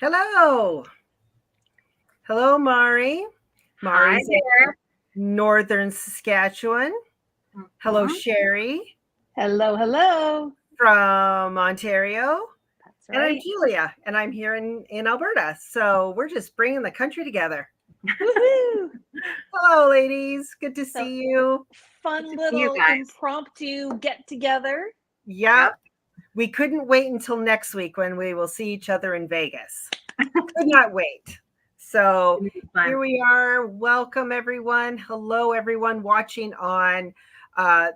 Hello. Hello, Mari. Hi Mari's there. in northern Saskatchewan. Hello, Mhm. Sheri Hello, hello. from Ontario. That's And I'm right. Julia, and I'm here in Alberta. So we're just bringing the country together. Woohoo! Hello, ladies. Good to So, see you. Good fun to see you little guys. impromptu get together. Yep. Yep. We couldn't wait until next week when we will see each other in Vegas. Could not wait. So It's gonna be here fun. we are. Welcome, everyone. Hello, everyone watching on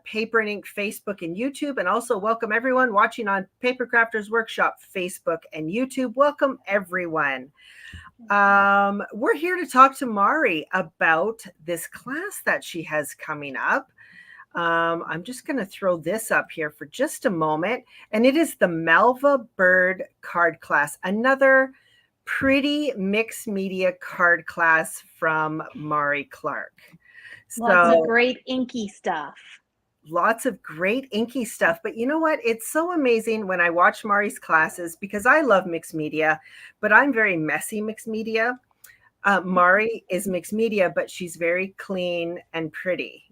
Paper and Ink Facebook and YouTube. And also welcome everyone watching on Paper Crafters Workshop Facebook and YouTube. Welcome, everyone. We're here to talk to Mari about this class that she has coming up. I'm just going to throw this up here for just a moment. And it is the Malva Bird card class, another pretty mixed media card class from Mari Clarke. Lots of So great inky stuff. lots of great inky stuff. But you know what? It's so amazing when I watch Mari's classes because I love mixed media, but I'm very messy mixed media. Mari is mixed media, but she's very clean and pretty.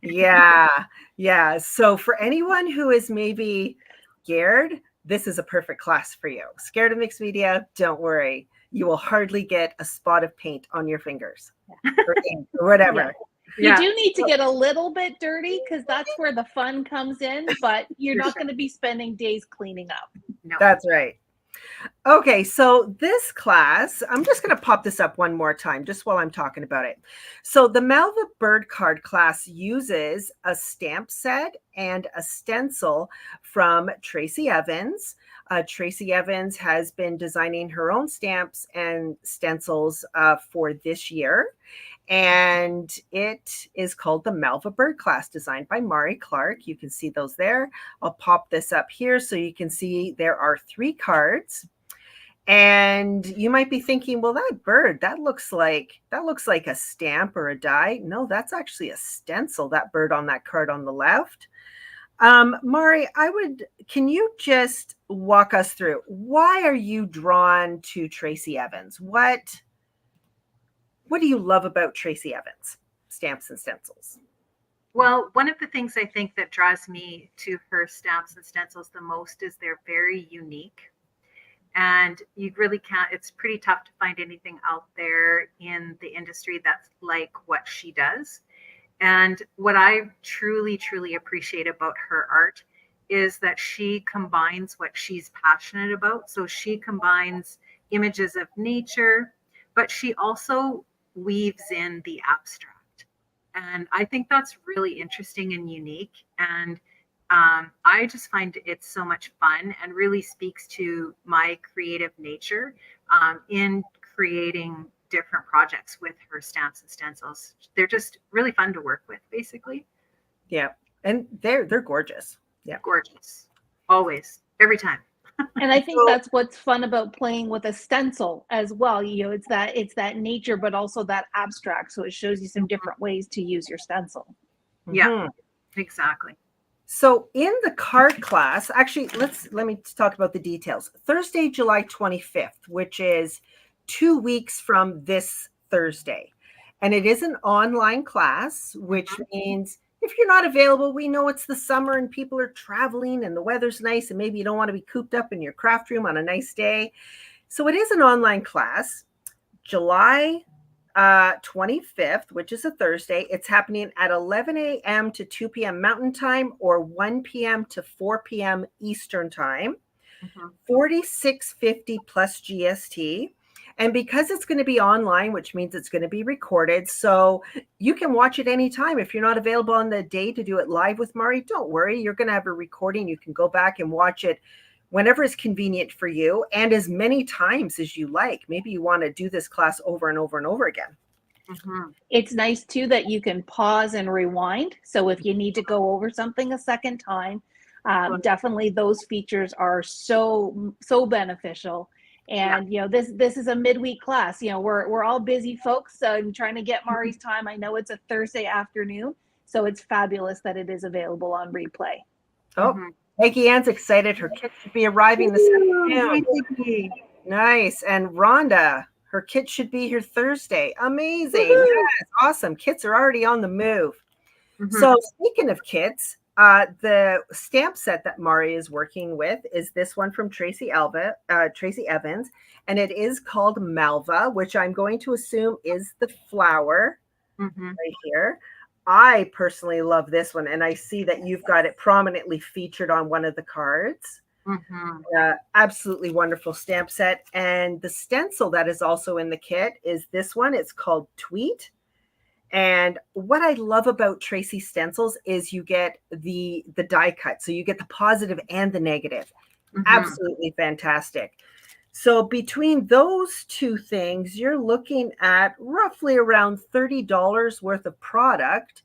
Yeah, yeah. So for anyone who is maybe scared, this is a perfect class for you. Scared of mixed media? Don't worry. You will hardly get a spot of paint on your fingers or ink or Yeah. whatever. You Yeah, do need to get a little bit dirty because that's where the fun comes in, but you're for not sure. going to be spending days cleaning up. No. That's right. Okay, so this class, I'm just going to pop this up one more time just while I'm talking about it. So the Malva Bird Card class uses a stamp set and a stencil from Tracy Evans. Tracy Evans has been designing her own stamps and stencils for this year. And it is called the Malva Bird class, designed by Mari Clarke. You can see those there. I'll pop this up here so you can see there are 3 cards. And you might be thinking, well, that bird, that looks like a stamp or a die. No, that's actually a stencil, that bird on that card on the left. Mari, can you just walk us through why are you drawn to Tracy Evans? What do you love about Tracy Evans stamps and stencils? Well, one of the things I think that draws me to her stamps and stencils the most is they're very unique. And you really can't, it's pretty tough to find anything out there in the industry that's like what she does. And what I truly, truly appreciate about her art is that she combines what she's passionate about. So she combines images of nature, but she also weaves in the abstract. And I think that's really interesting and unique. And I just find it so much fun and really speaks to my creative nature in creating different projects with her stamps and stencils. They're just really fun to work with, basically. Yeah. And they're gorgeous. Yeah. Gorgeous. Always. Every time. And I think So, that's what's fun about playing with a stencil as well. It's that nature, but also that abstract. So it shows you some Mhm. different ways to use your stencil. Yeah, mhm. exactly. So in the card class, actually, let me talk about the details. Thursday, July 25th, which is 2 weeks from this Thursday. And it is an online class, which Mhm. means if you're not available, we know it's the summer and people are traveling and the weather's nice and maybe you don't want to be cooped up in your craft room on a nice day. So it is an online class. July 25th, which is a Thursday. It's happening at 11 a.m. to 2 p.m. Mountain Time or 1 p.m. to 4 p.m. Eastern Time. Mhm. 4650 plus GST. And because it's going to be online, which means it's going to be recorded, so you can watch it anytime. If you're not available on the day to do it live with Mari, don't worry. You're going to have a recording. You can go back and watch it whenever is convenient for you and as many times as you like. Maybe you want to do this class over and over and over again. Mhm. It's nice too that you can pause and rewind. So if you need to go over something a second time, definitely those features are so beneficial. Yeah. And this is a midweek class. We're all busy folks, so I'm trying to get Mari's time. I know it's a Thursday afternoon, so it's fabulous that it is available on replay. Oh, Mhm. Peggy Ann's excited. Her kids should be arriving this Ooh, hi, afternoon. Ziggy. Nice. And Rhonda, her kit should be here Thursday. Amazing. Woohoo! Yes, awesome. Kits are already on the move. Mhm. So speaking of kits, the stamp set that Mari is working with is this one from Tracy Evans, and it is called Malva, which I'm going to assume is the flower Mhm. right here. I personally love this one, and I see that you've got it prominently featured on one of the cards. Mhm. Absolutely wonderful stamp set. And the stencil that is also in the kit is this one. It's called Tweet. And what I love about Tracy stencils is you get the die cut. So you get the positive and the negative. Mhm. Absolutely fantastic. So between those two things, you're looking at roughly around $30 worth of product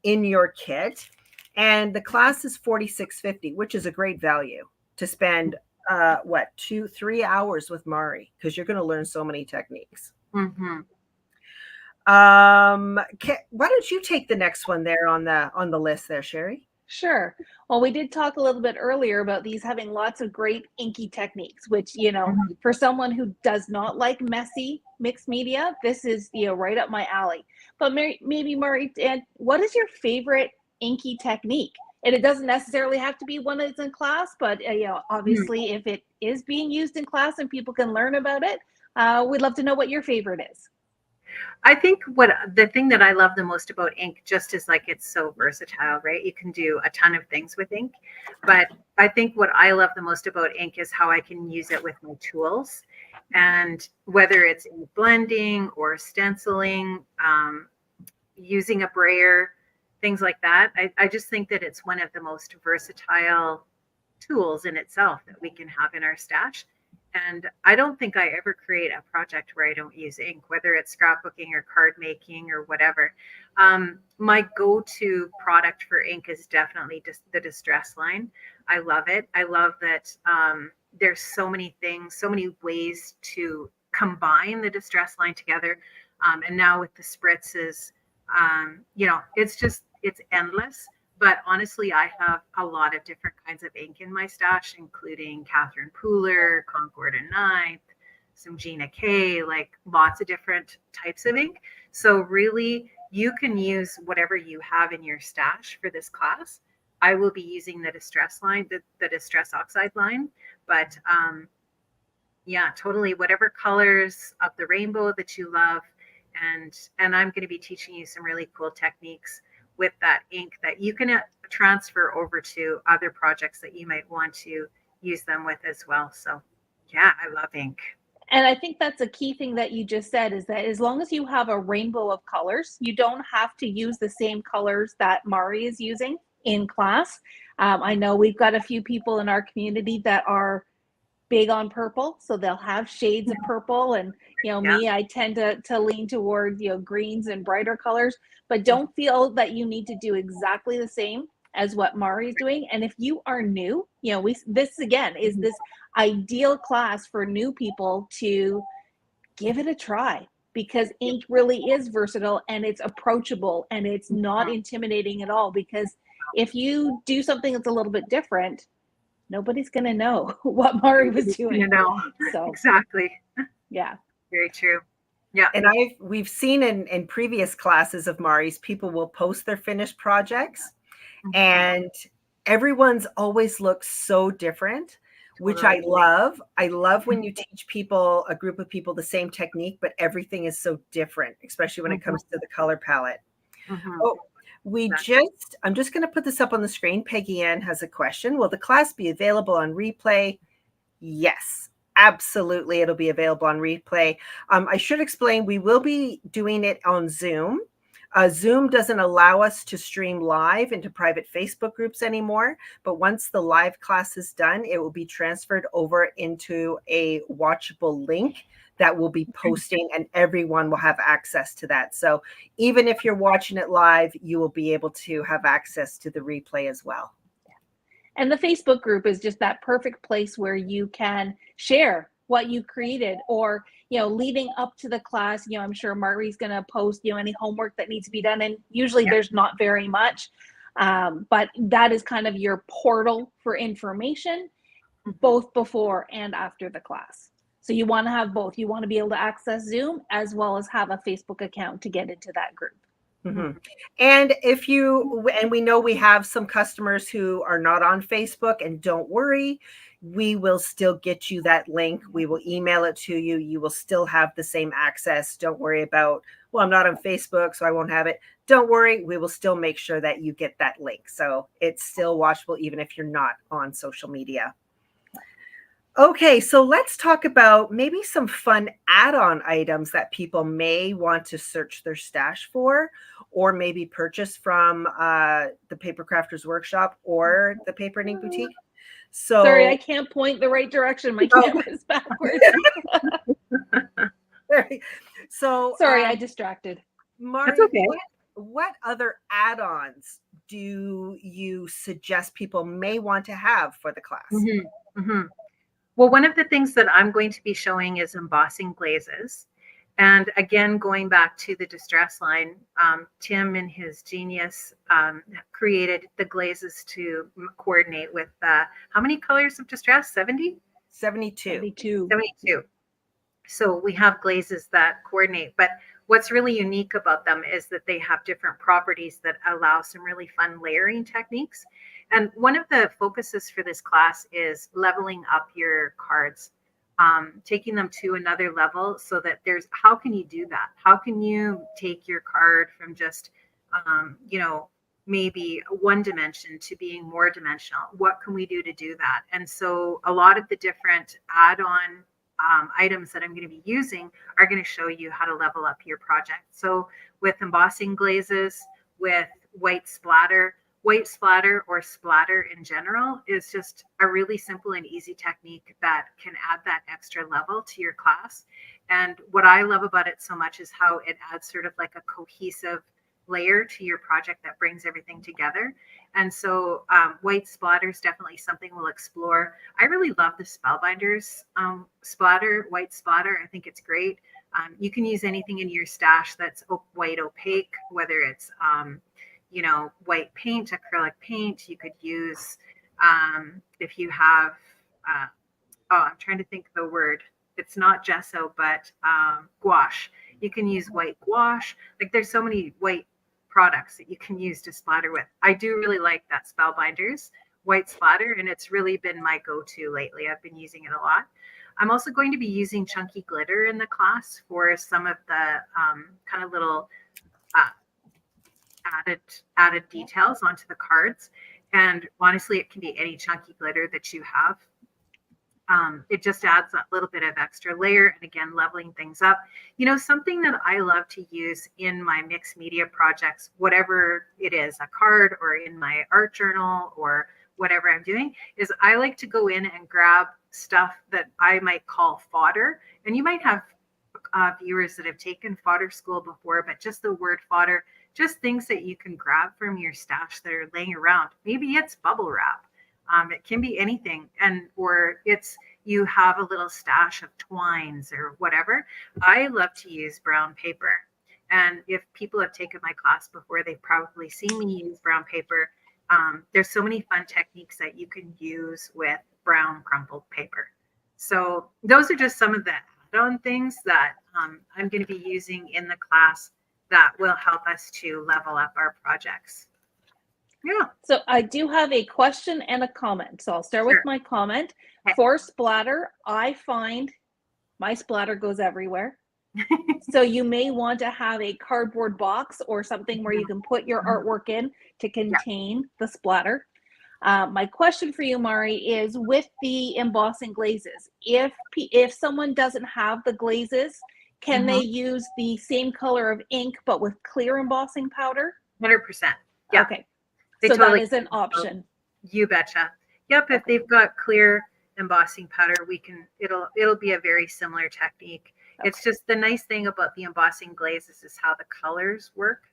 in your kit. And the class is $46.50, which is a great value to spend what 2-3 hours with Mari, because you're going to learn so many techniques. Mhm. Why don't you take the next one there on the list there, Sheri? Sure. Well, we did talk a little bit earlier about these having lots of great inky techniques, which, Mhm. for someone who does not like messy mixed media, this is, right up my alley. But maybe, Murray, and what is your favorite inky technique? And it doesn't necessarily have to be one that's in class, but, Mhm. obviously, if it is being used in class and people can learn about it, we'd love to know what your favorite is. I think what the thing that I love the most about ink just is like it's so versatile, right? You can do a ton of things with ink. But I think what I love the most about ink is how I can use it with my tools. And whether it's in blending or stenciling, using a brayer, things like that, I just think that it's one of the most versatile tools in itself that we can have in our stash. And I don't think I ever create a project where I don't use ink, whether it's scrapbooking or card making or whatever. My go to product for ink is definitely just the Distress line. I love it. I love that there's so many things, so many ways to combine the Distress line together. And now with the spritzes, it's endless. But honestly, I have a lot of different kinds of ink in my stash, including Catherine Pooler, Concord and Ninth, some Gina K, like lots of different types of ink. So really, you can use whatever you have in your stash for this class. I will be using the Distress line, the Distress Oxide line, but yeah, totally. Whatever colors of the rainbow that you love, and I'm going to be teaching you some really cool techniques with that ink that you can transfer over to other projects that you might want to use them with as well. So, yeah, I love ink. And I think that's a key thing that you just said is that as long as you have a rainbow of colors, you don't have to use the same colors that Mari is using in class. I know we've got a few people in our community that are big on purple, so they'll have shades of purple. And Yeah. me, I tend to lean toward greens and brighter colors, but don't feel that you need to do exactly the same as what Mari is doing. And if you are new, we this again is this ideal class for new people to give it a try, because ink really is versatile and it's approachable and it's not intimidating at all. Because if you do something that's a little bit different, nobody's going to know what Mari was You doing. know, So, exactly. yeah. Very true. Yeah. And we've seen in previous classes of Mari's, people will post their finished projects, Mhm. and everyone's always looks so different, which I Totally. love. I love when you teach people, a group of people, the same technique, but everything is so different, especially when it Mhm. comes to the color palette. Mhm. Oh, Exactly. I'm just going to put this up on the screen. Peggy Ann has a question. Will the class be available on replay? Yes, absolutely. It'll be available on replay. I should explain, we will be doing it on Zoom. Zoom doesn't allow us to stream live into private Facebook groups anymore. But once the live class is done, it will be transferred over into a watchable link that will be posting, and everyone will have access to that. So even if you're watching it live, you will be able to have access to the replay as well. And the Facebook group is just that perfect place where you can share what you created, or, leading up to the class, I'm sure Mari's going to post, any homework that needs to be done. And usually Yeah. there's not very much, but that is kind of your portal for information, Mhm. both before and after the class. So you want to have both. You want to be able to access Zoom as well as have a Facebook account to get into that group. Mm-hmm. And and we know we have some customers who are not on Facebook, and don't worry, we will still get you that link. We will email it to you. You will still have the same access. Don't worry about, well, I'm not on Facebook, so I won't have it. Don't worry, we will still make sure that you get that link. So it's still watchable even if you're not on social media. Okay, so let's talk about maybe some fun add-on items that people may want to search their stash for, or maybe purchase from the Paper Crafters Workshop or the Paper and Ink Boutique. So, sorry, I can't point the right direction. My camera is backwards. So, sorry, I distracted. Mari, That's okay. What other add-ons do you suggest people may want to have for the class? Mm-hmm. Mm-hmm. Well, one of the things that I'm going to be showing is embossing glazes. And again, going back to the distress line, Tim in his genius created the glazes to coordinate with how many colors of distress? 70? 72. 72. So we have glazes that coordinate, but what's really unique about them is that they have different properties that allow some really fun layering techniques. And one of the focuses for this class is leveling up your cards, taking them to another level so that how can you do that? How can you take your card from just, maybe one dimension to being more dimensional? What can we do to do that? And so a lot of the different add-on items that I'm going to be using are going to show you how to level up your project. So with embossing glazes, with white splatter or splatter in general is just a really simple and easy technique that can add that extra level to your class. And what I love about it so much is how it adds sort of like a cohesive layer to your project that brings everything together. And so white splatter is definitely something we'll explore. I really love the Spellbinders white splatter. I think it's great. You can use anything in your stash that's white opaque, whether it's white paint, acrylic paint. You could use if you have I'm trying to think of the word. It's not gesso, but gouache. You can use white gouache. Like there's so many white products that you can use to splatter with. I do really like that Spellbinders white splatter, and it's really been my go-to lately. I've been using it a lot. I'm also going to be using chunky glitter in the class for some of the kind of little added details onto the cards. And honestly, it can be any chunky glitter that you have. It just adds a little bit of extra layer, and again, leveling things up. Something that I love to use in my mixed media projects, whatever it is, a card or in my art journal or whatever I'm doing, is I like to go in and grab stuff that I might call fodder. And you might have viewers that have taken fodder school before, but just the word fodder, just things that you can grab from your stash that are laying around. Maybe it's bubble wrap. It can be anything, or you have a little stash of twines or whatever. I love to use brown paper. And if people have taken my class before, they've probably seen me use brown paper. There's so many fun techniques that you can use with brown crumpled paper. So those are just some of the add-on things that I'm going to be using in the class that will help us to level up our projects. Yeah. So I do have a question and a comment. So I'll start with my comment. Okay. For splatter, I find my splatter goes everywhere. So you may want to have a cardboard box or something where you can put your artwork in to contain the splatter. My question for you, Mari, is with the embossing glazes, if someone doesn't have the glazes, can they use the same color of ink but with clear embossing powder? 100%. Yeah. Okay. So totally, that is an option. You betcha. Yep. If they've got clear embossing powder, it'll be a very similar technique. Okay. It's just the nice thing about the embossing glazes is how the colors work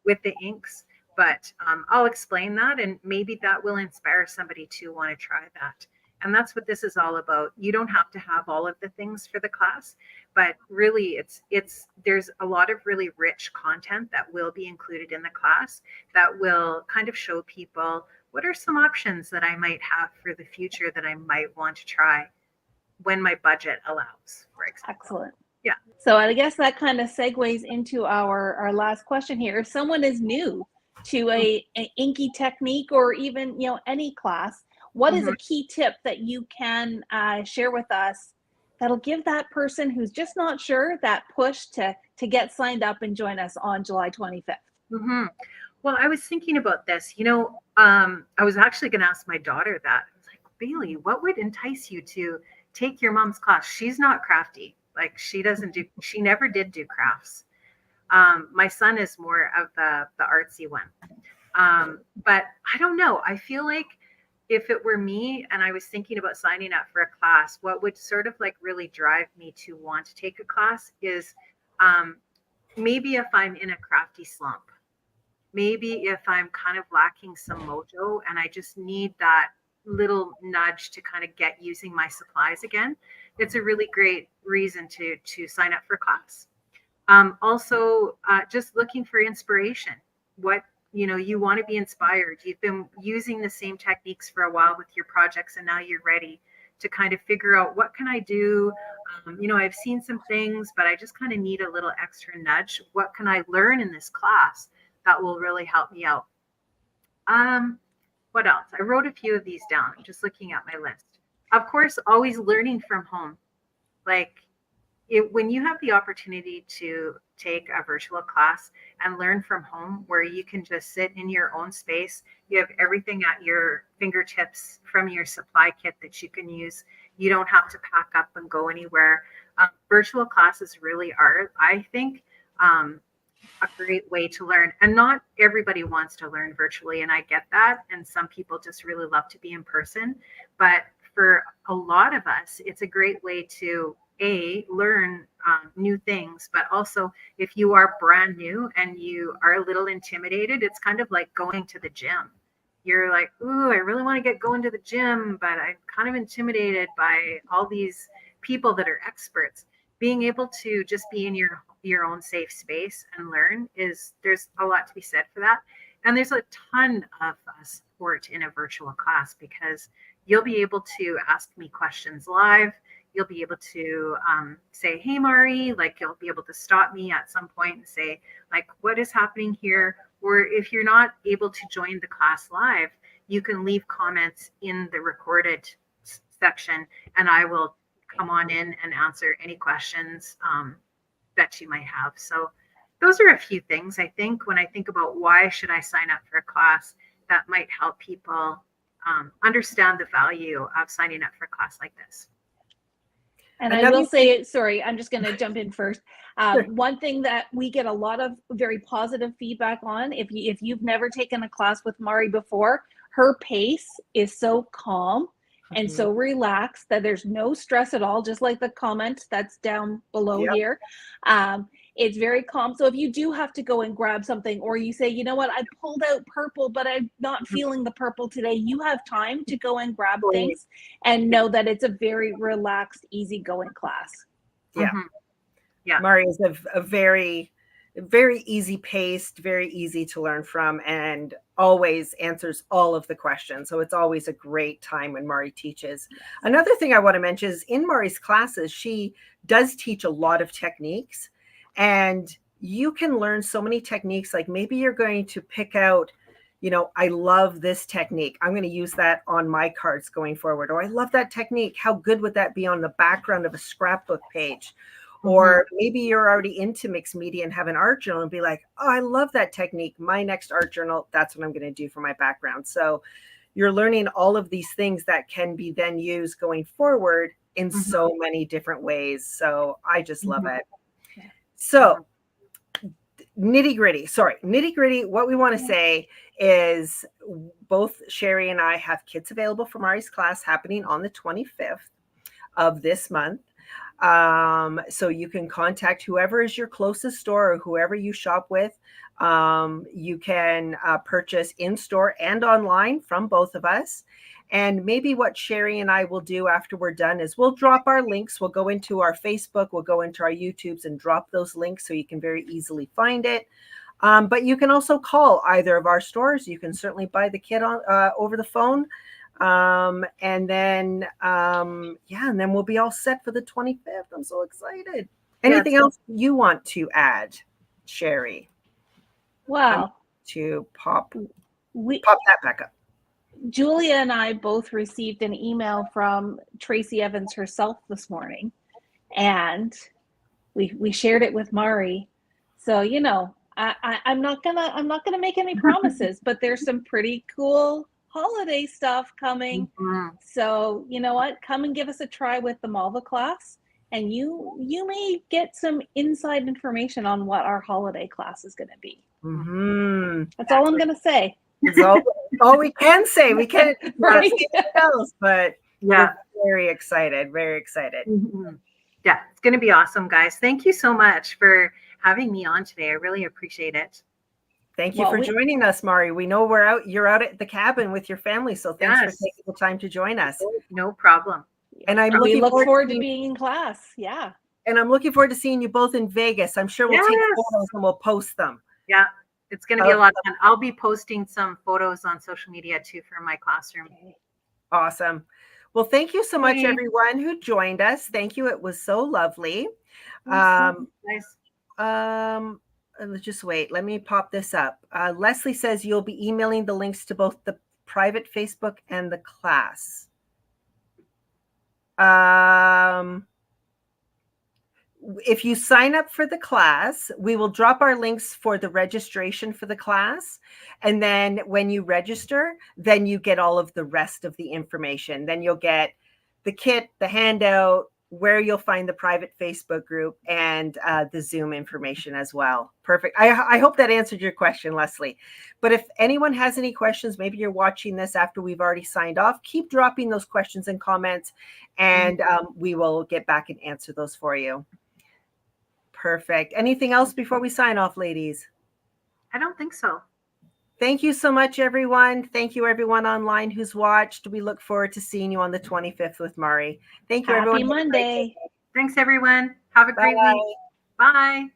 with the inks. But I'll explain that, and maybe that will inspire somebody to want to try that. And that's what this is all about. You don't have to have all of the things for the class, but really there's a lot of really rich content that will be included in the class that will kind of show people what are some options that I might have for the future that I might want to try. when my budget allows, for example. Excellent. Yeah. So I guess that kind of segues into our last question here. If someone is new to an inky technique or even, you know, any class, what is a key tip that you can share with us that'll give that person who's just not sure that push to get signed up and join us on July 25th? Mm-hmm. Well, I was thinking about this. I was actually going to ask my daughter that. I was like, Bailey, what would entice you to take your mom's class? She's not crafty. Like she never did do crafts. My son is more of the artsy one. But I don't know. I feel like if it were me and I was thinking about signing up for a class, what would sort of like really drive me to want to take a class is um, maybe if I'm in a crafty slump, maybe if I'm kind of lacking some mojo and I just need that little nudge to kind of get using my supplies again, it's a really great reason to sign up for class. Also, just looking for inspiration. What you want to be inspired. You've been using the same techniques for a while with your projects, and now you're ready to kind of figure out what can I do. I've seen some things, but I just kind of need a little extra nudge. What can I learn in this class that will really help me out? What else? I wrote a few of these down. I'm just looking at my list. Of course, always learning from home. Like when you have the opportunity to take a virtual class and learn from home where you can just sit in your own space, you have everything at your fingertips from your supply kit that you can use. You don't have to pack up and go anywhere. Virtual classes really are, I think, a great way to learn. And not everybody wants to learn virtually, and I get that. And some people just really love to be in person. But for a lot of us, it's a great way to learn new things, but also if you are brand new and you are a little intimidated, it's kind of like going to the gym. You're like, ooh, I really want to get going to the gym, but I'm kind of intimidated by all these people that are experts. Being able to just be in your own safe space and learn there's a lot to be said for that. And there's a ton of support in a virtual class because you'll be able to ask me questions live. You'll be able to say, hey, Mari, like you'll be able to stop me at some point and say, like, what is happening here? Or if you're not able to join the class live, you can leave comments in the recorded section and I will come on in and answer any questions that you might have. So those are a few things I think when I think about why should I sign up for a class that might help people understand the value of signing up for a class like this. And I will say, sorry, I'm just going to jump in first. One thing that we get a lot of very positive feedback on, if you've never taken a class with Mari before, her pace is so calm and so relaxed that there's no stress at all, just like the comment that's down below here. It's very calm. So if you do have to go and grab something, or you say, you know what, I pulled out purple, but I'm not feeling the purple today, you have time to go and grab things and know that it's a very relaxed, easygoing class. Yeah. Yeah. Mari is a very, very easy paced, very easy to learn from, and always answers all of the questions. So it's always a great time when Mari teaches. Another thing I want to mention is in Mari's classes, she does teach a lot of techniques. And you can learn so many techniques. Like maybe you're going to pick out, I love this technique. I'm going to use that on my cards going forward. Or I love that technique. How good would that be on the background of a scrapbook page? Or maybe you're already into mixed media and have an art journal and be like, oh, I love that technique. My next art journal, that's what I'm going to do for my background. So you're learning all of these things that can be then used going forward in so many different ways. So I just love it. So nitty gritty. What we want to say is both Sheri and I have kits available for Mari's class happening on the 25th of this month. So you can contact whoever is your closest store or whoever you shop with. You can purchase in store and online from both of us. And maybe what Sheri and I will do after we're done is we'll drop our links. We'll go into our Facebook, we'll go into our YouTubes and drop those links so you can very easily find it. But you can also call either of our stores. You can certainly buy the kit on over the phone. And then, and then we'll be all set for the 25th. I'm so excited. Anything else you want to add, Sheri? Wow. To pop We that back up. Julia and I both received an email from Tracy Evans herself this morning, and we shared it with Mari. So I'm not gonna make any promises, but there's some pretty cool holiday stuff coming. Mm-hmm. So you know what? Come and give us a try with the Malva class, and you may get some inside information on what our holiday class is going to be. Mm-hmm. That's all I'm going to say. all we can say. We can't Right. say anything else, but we're very excited. Very excited. Mm-hmm. Yeah, it's going to be awesome, guys. Thank you so much for having me on today. I really appreciate it. Thank you for joining us, Mari. We know you're out at the cabin with your family, so thanks for taking the time to join us. No problem. And we look forward to being in class. Yeah. And I'm looking forward to seeing you both in Vegas. I'm sure we'll take photos and we'll post them. Yeah, it's going to be a lot of fun. I'll be posting some photos on social media too for my classroom. Awesome. Well, thank you so much, everyone who joined us. Thank you. It was so lovely. Nice. Just wait. Let me pop this up. Leslie says you'll be emailing the links to both the private Facebook and the class. If you sign up for the class, we will drop our links for the registration for the class. And then when you register, then you get all of the rest of the information. Then you'll get the kit, the handout, where you'll find the private Facebook group, and the Zoom information as well. Perfect. I hope that answered your question, Leslie. But if anyone has any questions, maybe you're watching this after we've already signed off, keep dropping those questions and comments, and we will get back and answer those for you. Perfect. Anything else before we sign off, ladies? I don't think so. Thank you so much, everyone. Thank you, everyone online who's watched. We look forward to seeing you on the 25th with Mari. Thank you, everyone. Happy Monday. Thanks, everyone. Have a great week. Bye.